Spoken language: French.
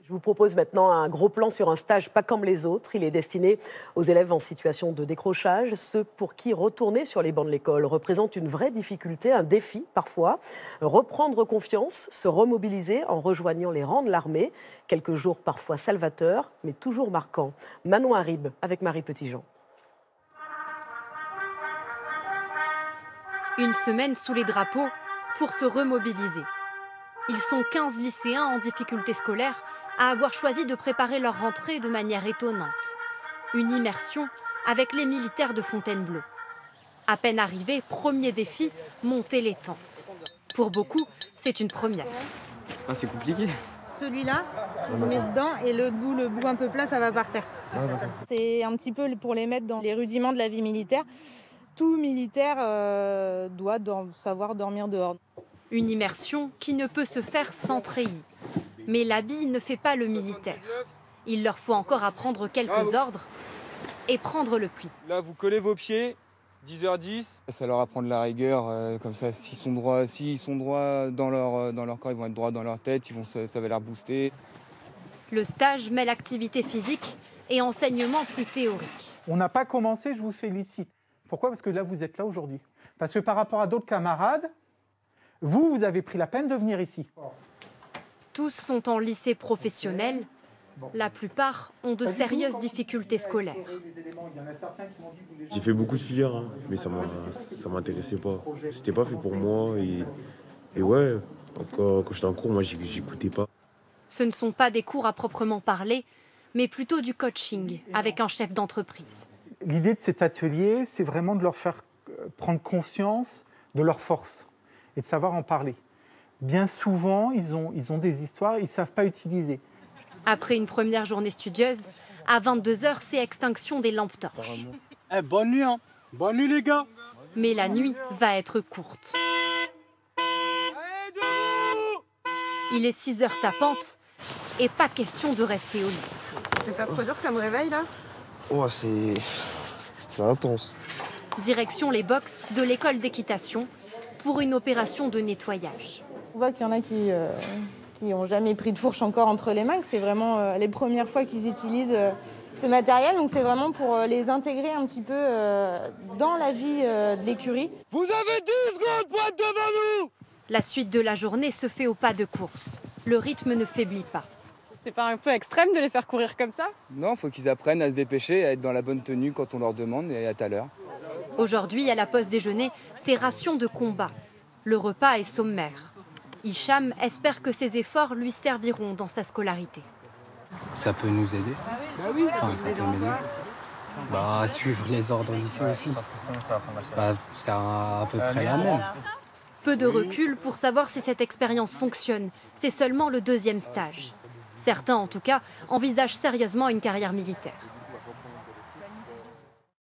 Je vous propose maintenant un gros plan sur un stage pas comme les autres. Il est destiné aux élèves en situation de décrochage, ceux pour qui retourner sur les bancs de l'école représente une vraie difficulté, un défi parfois. Reprendre confiance, se remobiliser en rejoignant les rangs de l'armée. Quelques jours parfois salvateurs, mais toujours marquants. Manon Harib avec Marie Petitjean. Une semaine sous les drapeaux pour se remobiliser. Ils sont 15 lycéens en difficulté scolaire à avoir choisi de préparer leur rentrée de manière étonnante. Une immersion avec les militaires de Fontainebleau. À peine arrivés, premier défi, monter les tentes. Pour beaucoup, c'est une première. Ah, c'est compliqué. Celui-là, on le met dedans et le bout un peu plat, ça va par terre. C'est un petit peu pour les mettre dans les rudiments de la vie militaire. Tout militaire doit savoir dormir dehors. Une immersion qui ne peut se faire sans treillis. Mais l'habit ne fait pas le militaire. Il leur faut encore apprendre quelques ordres et prendre le pli. Là, vous collez vos pieds, 10h10. Ça leur apprend de la rigueur, comme ça, s'ils sont droits dans leur corps, ils vont être droits dans leur tête, ça va leur booster. Le stage mêle activité physique et enseignement plus théorique. On n'a pas commencé, je vous félicite. Pourquoi ? Parce que là, vous êtes là aujourd'hui. Parce que par rapport à d'autres camarades, vous avez pris la peine de venir ici. Tous sont en lycée professionnel. La plupart ont de sérieuses difficultés scolaires. J'ai fait beaucoup de filières, mais ça m'intéressait pas. C'était pas fait pour moi. Et ouais, quand j'étais en cours, moi, j'écoutais pas. Ce ne sont pas des cours à proprement parler, mais plutôt du coaching avec un chef d'entreprise. L'idée de cet atelier, c'est vraiment de leur faire prendre conscience de leurs forces et de savoir en parler. Bien souvent, ils ont des histoires, ils ne savent pas utiliser. Après une première journée studieuse, à 22h, c'est extinction des lampes torches. Bonne nuit, hein. Bonne nuit les gars. Mais la nuit va être courte. Il est 6h tapante et pas question de rester au lit. C'est pas trop dur comme réveil là ? Oh, c'est intense. Direction les box de l'école d'équitation pour une opération de nettoyage. On voit qu'il y en a qui n'ont jamais pris de fourche encore entre les mains, que c'est vraiment les premières fois qu'ils utilisent ce matériel. Donc c'est vraiment pour les intégrer un petit peu dans la vie de l'écurie. Vous avez 10 secondes pour être devant nous. La suite de la journée se fait au pas de course. Le rythme ne faiblit pas. C'est pas un peu extrême de les faire courir comme ça ? Non, il faut qu'ils apprennent à se dépêcher, à être dans la bonne tenue quand on leur demande et à être à l'heure. Aujourd'hui, à la pause déjeuner, c'est ration de combat. Le repas est sommaire. Hicham espère que ses efforts lui serviront dans sa scolarité. Ça peut nous aider. Enfin, ça peut m'aider. À suivre les ordres au lycée aussi. C'est à peu près la même. Peu de recul pour savoir si cette expérience fonctionne. C'est seulement le 2e stage. Certains, en tout cas, envisagent sérieusement une carrière militaire.